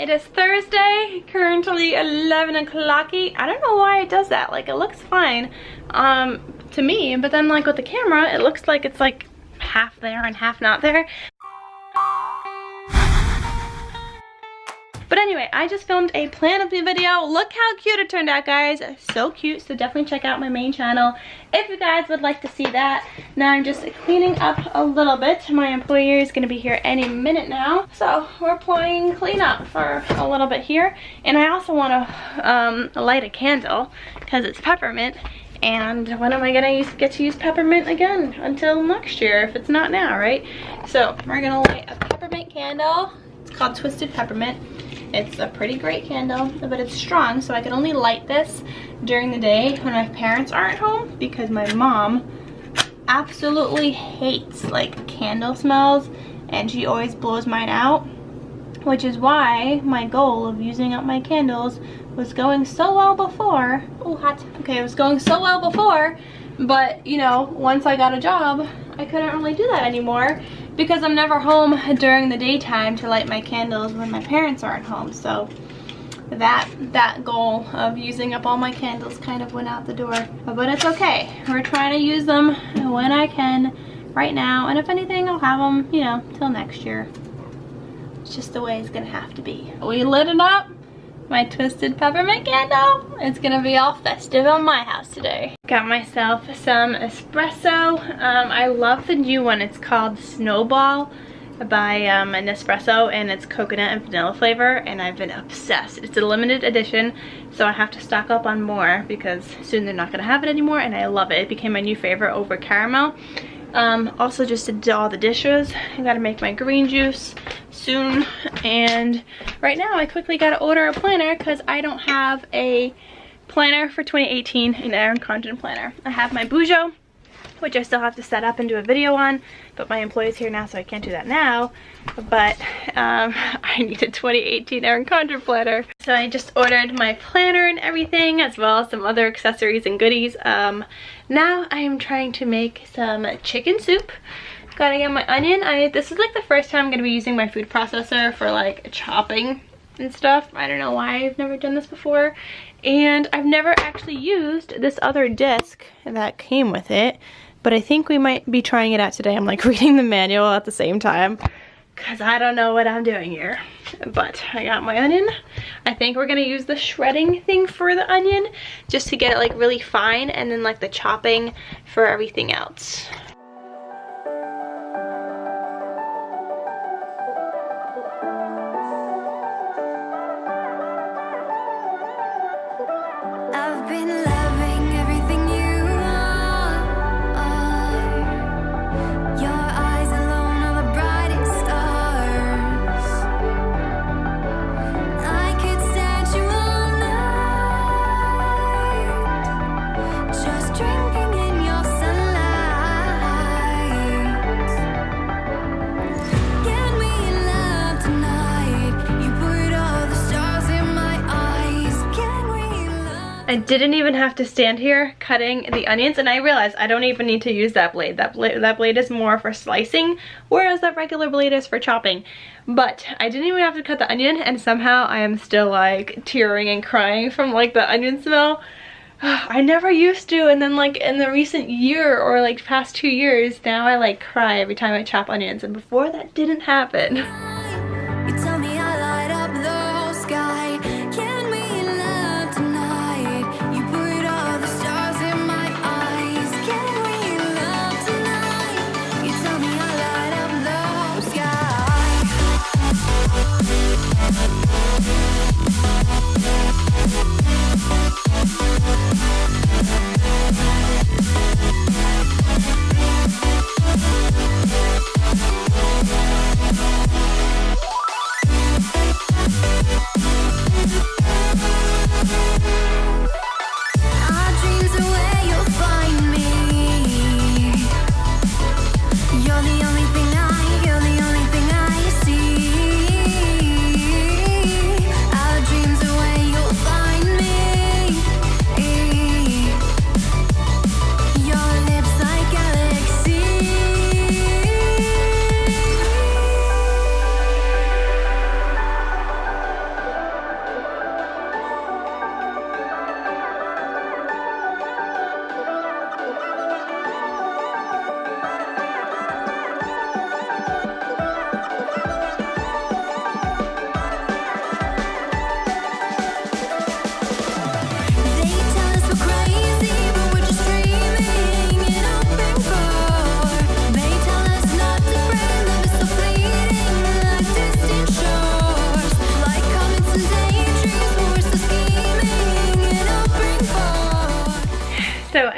It is Thursday, currently 11 o'clock. I don't know why it does that. Like, it looks fine to me, but then like with the camera, it looks like it's like half there and half not there. But anyway, I just filmed a plan of the video. Look how cute it turned out, guys. So cute. So definitely check out my main channel if you guys would like to see that. Now I'm just cleaning up a little bit. My employer is going to be here any minute now. So we're playing cleanup for a little bit here. And I also want to light a candle because it's peppermint. And when am I going to get to use peppermint again? Until next year, if it's not now, right? So we're going to light a peppermint candle. It's called Twisted Peppermint. It's a pretty great candle, but it's strong, so I can only light this during the day when my parents aren't home, because my mom absolutely hates like candle smells and she always blows mine out, which is why my goal of using up my candles was going so well before. Oh, hot. Okay, it was going so well before, but you know, once I got a job, I couldn't really do that anymore because I'm never home during the daytime to light my candles when my parents aren't home. So that goal of using up all my candles kind of went out the door. But it's okay. We're trying to use them when I can right now. And if anything, I'll have them, you know, till next year. It's just the way it's gonna have to be. We lit it up. My Twisted Peppermint candle. It's gonna be all festive on my house today. Got myself some espresso. I love the new one. It's called Snowball by Nespresso, and it's coconut and vanilla flavor, and I've been obsessed. It's a limited edition, so I have to stock up on more because soon they're not gonna have it anymore, and I love it. It became my new favorite over caramel. Also just did all the dishes. I gotta make my green juice soon, and right now I quickly gotta order a planner because I don't have a planner for 2018, an Erin Condren planner. I have my Bujo, which I still have to set up and do a video on, but my employee's here now, so I can't do that now. But I need a 2018 Erin Condren planner. So I just ordered my planner and everything, as well as some other accessories and goodies. Now I am trying to make some chicken soup. Gotta get my onion. This is like the first time I'm gonna be using my food processor for like chopping and stuff. I don't know why I've never done this before. And I've never actually used this other disc that came with it, but I think we might be trying it out today. I'm like reading the manual at the same time because I don't know what I'm doing here. But I got my onion. I think we're gonna use the shredding thing for the onion just to get it like really fine, and then like the chopping for everything else. I've been loving everything you are. Your eyes alone are the brightest stars. I could stand you all night, just drinking in your sunlight. Give me love tonight. You put all the stars in my eyes. Can we love? I didn't even have to stand here cutting the onions, and I realized I don't even need to use that blade. That blade is more for slicing, whereas that regular blade is for chopping. But I didn't even have to cut the onion, and somehow I am still like tearing and crying from like the onion smell. I never used to, and then like in the recent year or like past 2 years, now I like cry every time I chop onions, and before that didn't happen. You tell me I light up the whole sky. Can we love tonight? You put all the stars in my eyes. Can we love tonight? You tell me I light up the whole sky.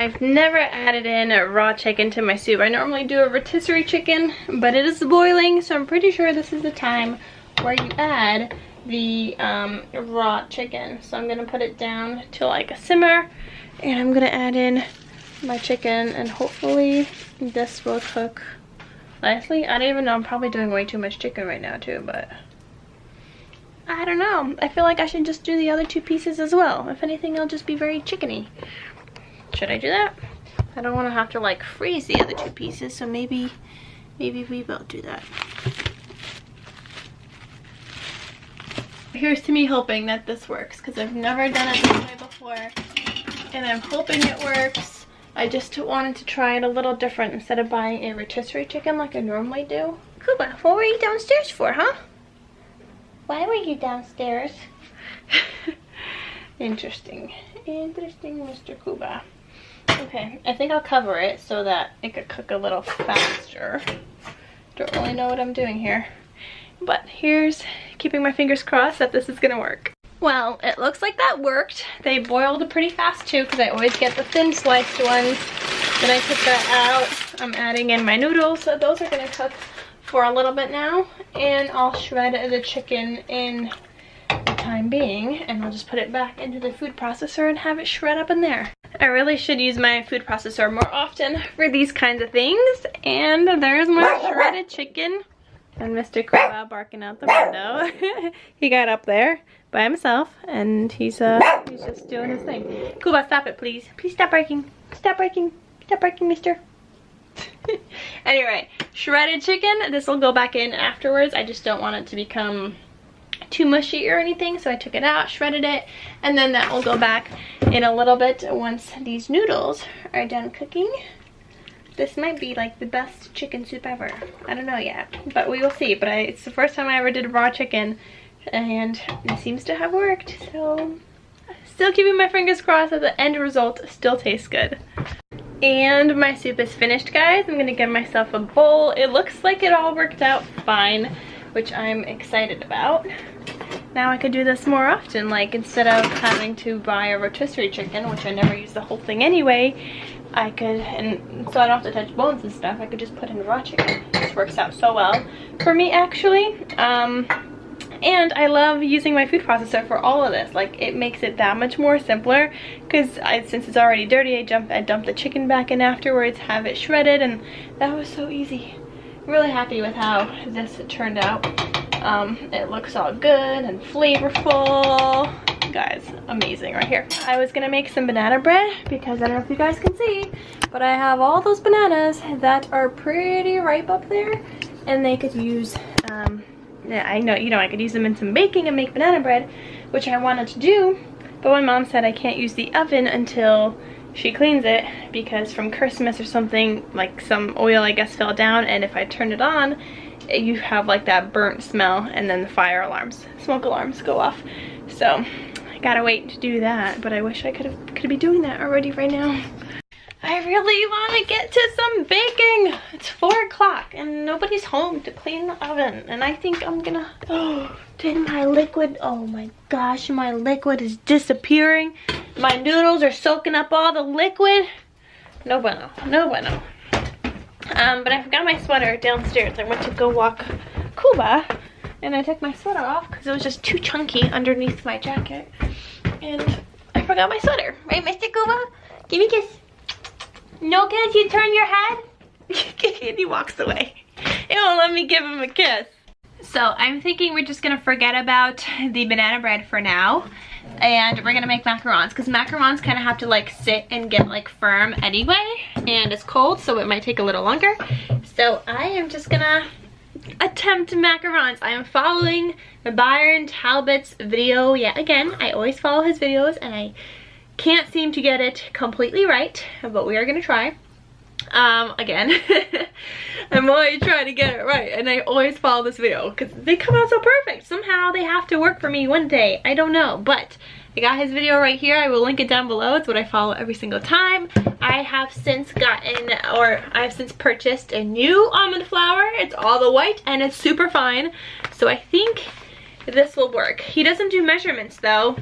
I've never added in a raw chicken to my soup. I normally do a rotisserie chicken, but it is boiling, so I'm pretty sure this is the time where you add the raw chicken. So I'm gonna put it down to like a simmer, and I'm gonna add in my chicken, and hopefully this will cook nicely. I don't even know, I'm probably doing way too much chicken right now too, but I don't know. I feel like I should just do the other 2 pieces as well. If anything, it'll just be very chickeny. Should I do that? I don't want to have to like freeze the other 2 pieces, so maybe we will do that. Here's to me hoping that this works, because I've never done it this way before, and I'm hoping it works. I just wanted to try it a little different instead of buying a rotisserie chicken like I normally do. Kuba, what were you downstairs for, huh? Why were you downstairs? Interesting, Mr. Kuba. Okay, I think I'll cover it so that it could cook a little faster. Don't really know what I'm doing here. But here's keeping my fingers crossed that this is gonna work. Well, it looks like that worked. They boiled pretty fast too, because I always get the thin sliced ones. Then I took that out. I'm adding in my noodles, so those are gonna cook for a little bit now. And I'll shred the chicken in the time being, and I'll just put it back into the food processor and have it shred up in there. I really should use my food processor more often for these kinds of things. And there's my shredded chicken. And Mr. Kuba barking out the window. He got up there by himself, and he's just doing his thing. Kuba, stop it, please. Please stop barking. Stop barking. Stop barking, mister. Anyway, shredded chicken. This will go back in afterwards. I just don't want it to become too mushy or anything, so I took it out, shredded it, and then that will go back in a little bit once these noodles are done cooking. This might be like the best chicken soup ever. I don't know yet, but we will see. But it's the first time I ever did raw chicken, and it seems to have worked. So still keeping my fingers crossed that the end result still tastes good. And my soup is finished, guys. I'm gonna give myself a bowl. It looks like it all worked out fine, which I'm excited about. Now I could do this more often, like instead of having to buy a rotisserie chicken, which I never use the whole thing anyway, I could, and so I don't have to touch bones and stuff, I could just put in raw chicken. This works out so well for me, actually. And I love using my food processor for all of this. Like, it makes it that much more simpler, because since it's already dirty, I dump the chicken back in afterwards, have it shredded, and that was so easy. Really happy with how this turned out. It looks all good and flavorful. Guys, amazing right here. I was gonna make some banana bread, because I don't know if you guys can see, but I have all those bananas that are pretty ripe up there, and they could use, yeah, I know, I could use them in some baking and make banana bread, which I wanted to do, but my mom said I can't use the oven until she cleans it, because from Christmas or something, like some oil I guess fell down, and if I turn it on, you have like that burnt smell, and then the fire alarms, smoke alarms go off. So I gotta wait to do that, but I wish I could be doing that already right now. I really want to get to some baking. It's 4 o'clock and nobody's home to clean the oven, and I think I'm gonna, did my liquid, oh my gosh, my liquid is disappearing. My noodles are soaking up all the liquid. No bueno, no bueno. But I forgot my sweater downstairs. I went to go walk Kuba, and I took my sweater off because it was just too chunky underneath my jacket. And I forgot my sweater. Right, Mr. Kuba? Give me a kiss. No kiss, you turn your head? And he walks away. It won't let me give him a kiss. So I'm thinking we're just gonna forget about the banana bread for now, and we're gonna make macarons, because macarons kind of have to like sit and get like firm anyway, and it's cold, so it might take a little longer. So I am just gonna attempt macarons. I am following Byron Talbotts video yet again. I always follow his videos and I can't seem to get it completely right, but we are gonna try. Again, I'm always trying to get it right, and I always follow this video because they come out so perfect. Somehow they have to work for me one day. I don't know, but I got his video right here. I will link it down below. It's what I follow every single time. I have since purchased a new almond flour. It's all the white and it's super fine, so I think this will work. He doesn't do measurements though,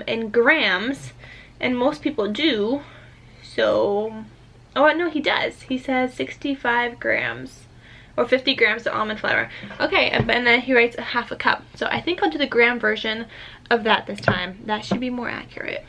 in grams, and most people do. So, oh no, he does. He says 65 grams or 50 grams of almond flour. Okay, and then he writes a half a cup. So I think I'll do the gram version of that this time. That should be more accurate.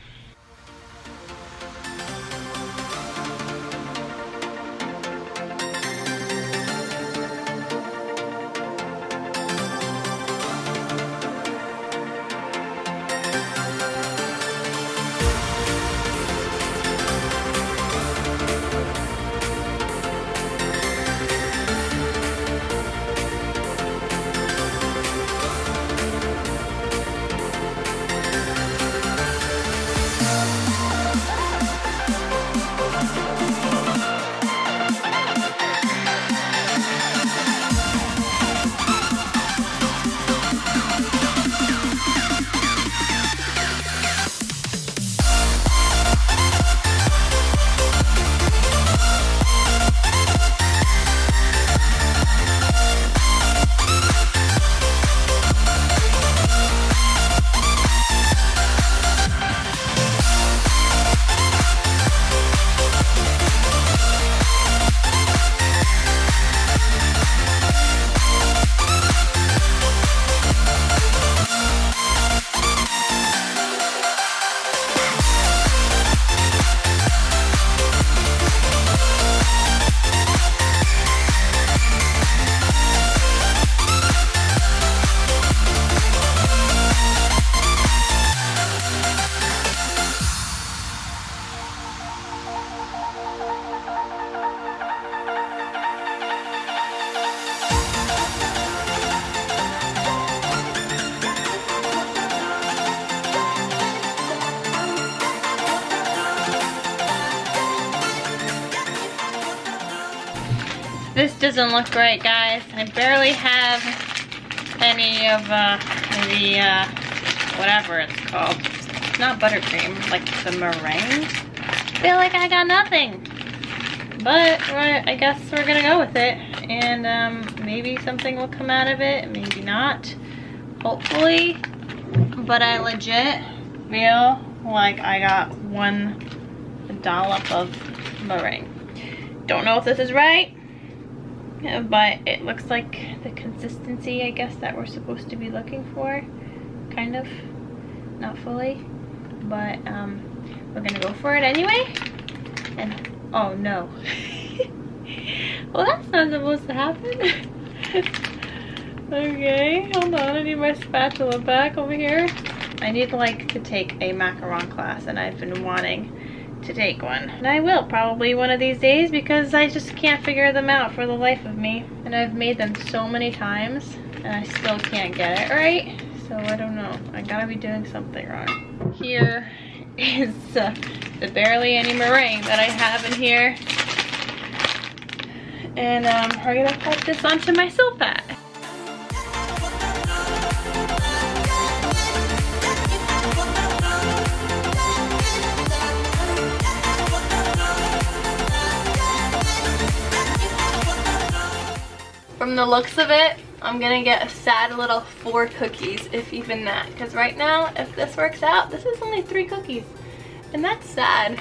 This doesn't look great, guys. I barely have any of the whatever it's called. It's not buttercream, like the meringue. I feel like I got nothing. But I guess we're gonna go with it. And maybe something will come out of it, maybe not. Hopefully. But I legit feel like I got one dollop of meringue. Don't know if this is right. But it looks like the consistency, I guess, that we're supposed to be looking for. Kind of. Not fully. But we're gonna go for it anyway. And oh no. Well, that's not supposed to happen. Okay, hold on. I need my spatula back over here. I need like to take a macaron class, and I've been wanting to take one, and I will probably one of these days because I just can't figure them out for the life of me, and I've made them so many times and I still can't get it right. So I don't know, I gotta be doing something wrong. Here is the barely any meringue that I have in here, and we're gonna put this onto my silpat. From the looks of it, I'm gonna get a sad little 4 cookies, if even that. Because right now, if this works out, this is only 3 cookies. And that's sad.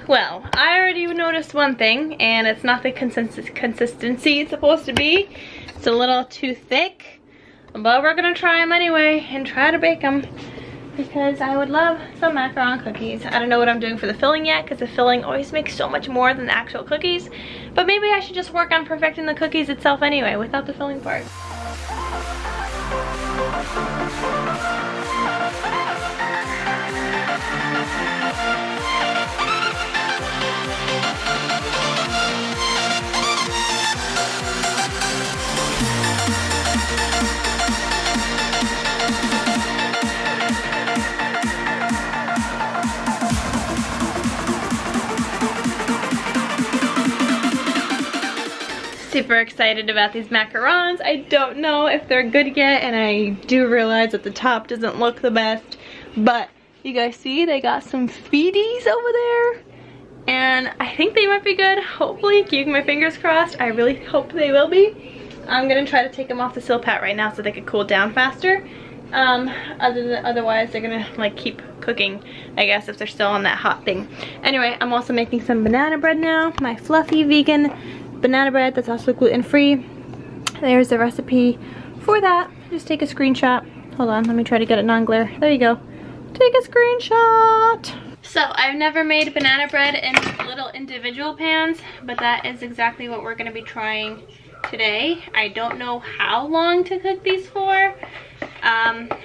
Well, I already noticed one thing, and it's not the consistency it's supposed to be. It's a little too thick. But we're gonna try them anyway and try to bake them, because I would love some macaron cookies. I don't know what I'm doing for the filling yet, because the filling always makes so much more than the actual cookies. But maybe I should just work on perfecting the cookies itself anyway, without the filling part. Super excited about these macarons. I don't know if they're good yet, and I do realize that the top doesn't look the best, but you guys see they got some feeties over there, and I think they might be good. Hopefully, keeping my fingers crossed. I really hope they will be. I'm gonna try to take them off the silpat right now so they could cool down faster. Otherwise they're gonna like keep cooking, I guess, if they're still on that hot thing. Anyway, I'm also making some banana bread now, my fluffy vegan banana bread that's also gluten-free. There's the recipe for that. Just take a screenshot. Hold on, let me try to get it non-glare. There you go. Take a screenshot. So I've never made banana bread in little individual pans, but that is exactly what we're gonna be trying today. I don't know how long to cook these for,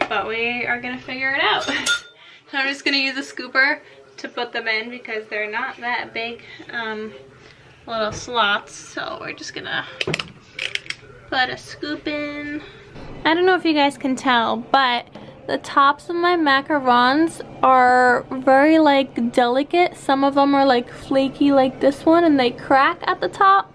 but we are gonna figure it out. So I'm just gonna use a scooper to put them in because they're not that big little slots. So we're just gonna put a scoop in. I don't know if you guys can tell, but the tops of my macarons are very like delicate. Some of them are like flaky like this one, and they crack at the top.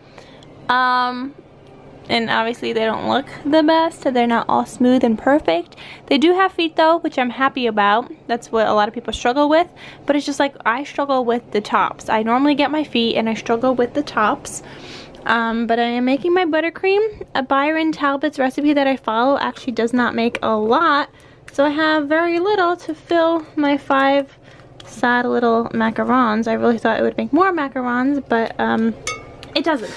And obviously they don't look the best, so they're not all smooth and perfect. They do have feet though, which I'm happy about. That's what a lot of people struggle with, but it's just like I struggle with the tops. I normally get my feet and I struggle with the tops. But I am making my buttercream. A Byron Talbotts recipe that I follow actually does not make a lot, so I have very little to fill my 5 sad little macarons. I really thought it would make more macarons, but it doesn't.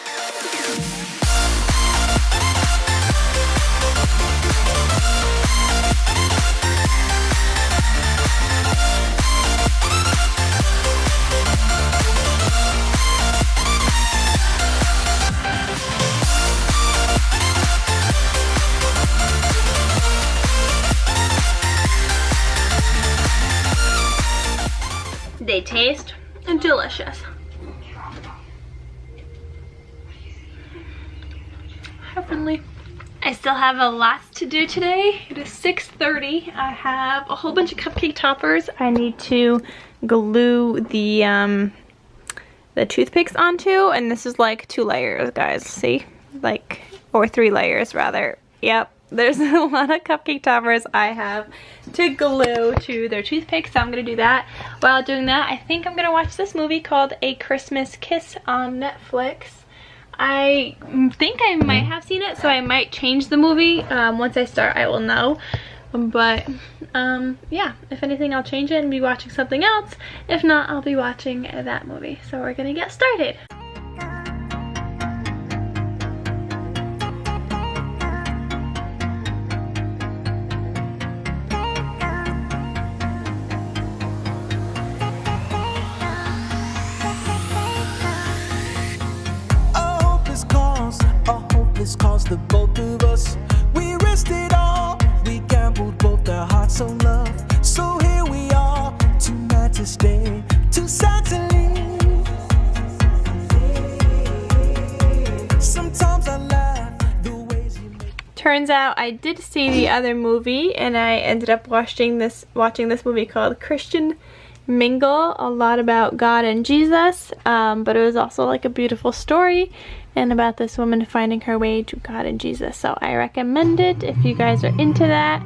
They taste delicious. Heavenly. I still have a lot to do today. It is 6:30. I have a whole bunch of cupcake toppers I need to glue the toothpicks onto, and this is like 2 layers, guys. See? Like, or 3 layers rather. Yep. There's a lot of cupcake toppers I have to glue to their toothpicks, so I'm gonna do that. While doing that, I think I'm gonna watch this movie called A Christmas Kiss on Netflix. I think I might have seen it, so I might change the movie. Once I start, I will know. But yeah, if anything, I'll change it and be watching something else. If not, I'll be watching that movie. So we're gonna get started. Cause the both of us, we risked it all. We gambled both our hearts on love. So here we are, too mad to stay, too sad to leave. Sometimes I laugh the ways you make. Turns out I did see the other movie, and I ended up watching this movie called Christian Mingle, a lot about God and Jesus, but it was also like a beautiful story and about this woman finding her way to God and Jesus. So I recommend it if you guys are into that.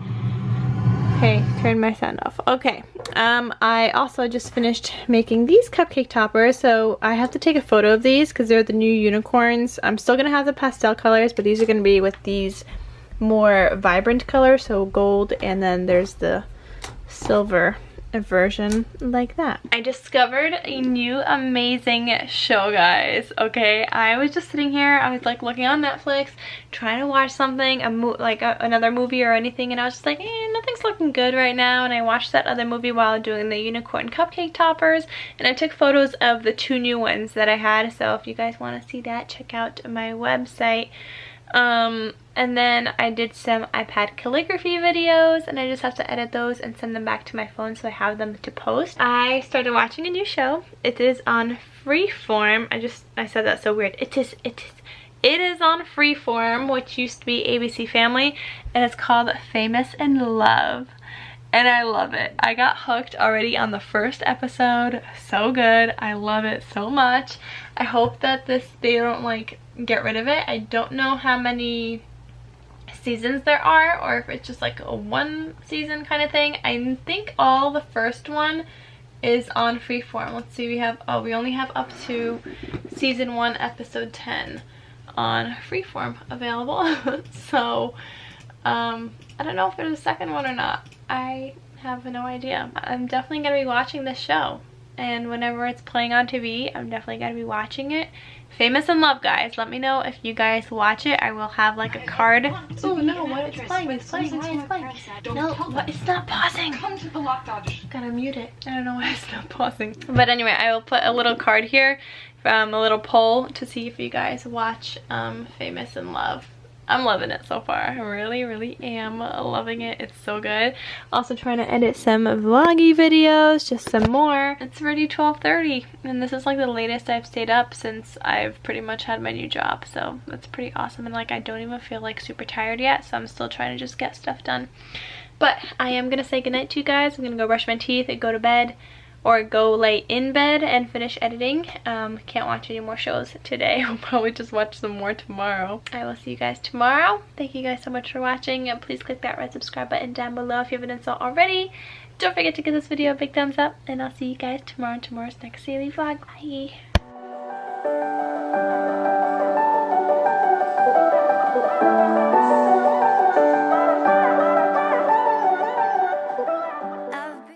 Okay, turn my sound off. Okay, I also just finished making these cupcake toppers, so I have to take a photo of these because they're the new unicorns. I'm still gonna have the pastel colors, but these are gonna be with these more vibrant colors, so gold, and then there's the silver version like that. I discovered a new amazing show, guys. Okay, I was just sitting here, I was like looking on Netflix trying to watch something, another movie or anything, and I was just like, nothing's looking good right now. And I watched that other movie while doing the unicorn cupcake toppers, and I took photos of the 2 new ones that I had. So if you guys want to see that, check out my website. And then I did some iPad calligraphy videos, and I just have to edit those and send them back to my phone so I have them to post. I started watching a new show. It is on Freeform. I said that so weird. It is on Freeform, which used to be ABC Family, and it's called Famous in Love. And I love it. I got hooked already on the first episode. So good. I love it so much. I hope that they don't like get rid of it. I don't know how many seasons there are, or if it's just like a 1 season kind of thing. I think all the first one is on Freeform. Let's see, we only have up to season 1 episode 10. on Freeform available. So I don't know if there's a second one or not. I have no idea. I'm definitely gonna be watching this show, and whenever it's playing on TV, I'm definitely gonna be watching it. Famous in Love, guys. Let me know if you guys watch it. I will have like a card. Oh no, what? It's playing, it's playing, it's playing. No, what? It's not pausing. Come to the locked audition. Gotta mute it. I don't know why it's not pausing. But anyway, I will put a little card here, a little poll to see if you guys watch Famous in Love. I'm loving it so far. I really, really am loving it. It's so good. Also trying to edit some vloggy videos, just some more. It's already 12:30, and this is like the latest I've stayed up since I've pretty much had my new job. So that's pretty awesome, and like I don't even feel like super tired yet, so I'm still trying to just get stuff done. But I am gonna say goodnight to you guys. I'm gonna go brush my teeth and go to bed, or go lay in bed and finish editing. Can't watch any more shows today. I'll probably just watch some more tomorrow. I will see you guys tomorrow. Thank you guys so much for watching, and please click that red subscribe button down below if you haven't done so already. Don't forget to give this video a big thumbs up, and I'll see you guys tomorrow in tomorrow's next daily vlog. Bye.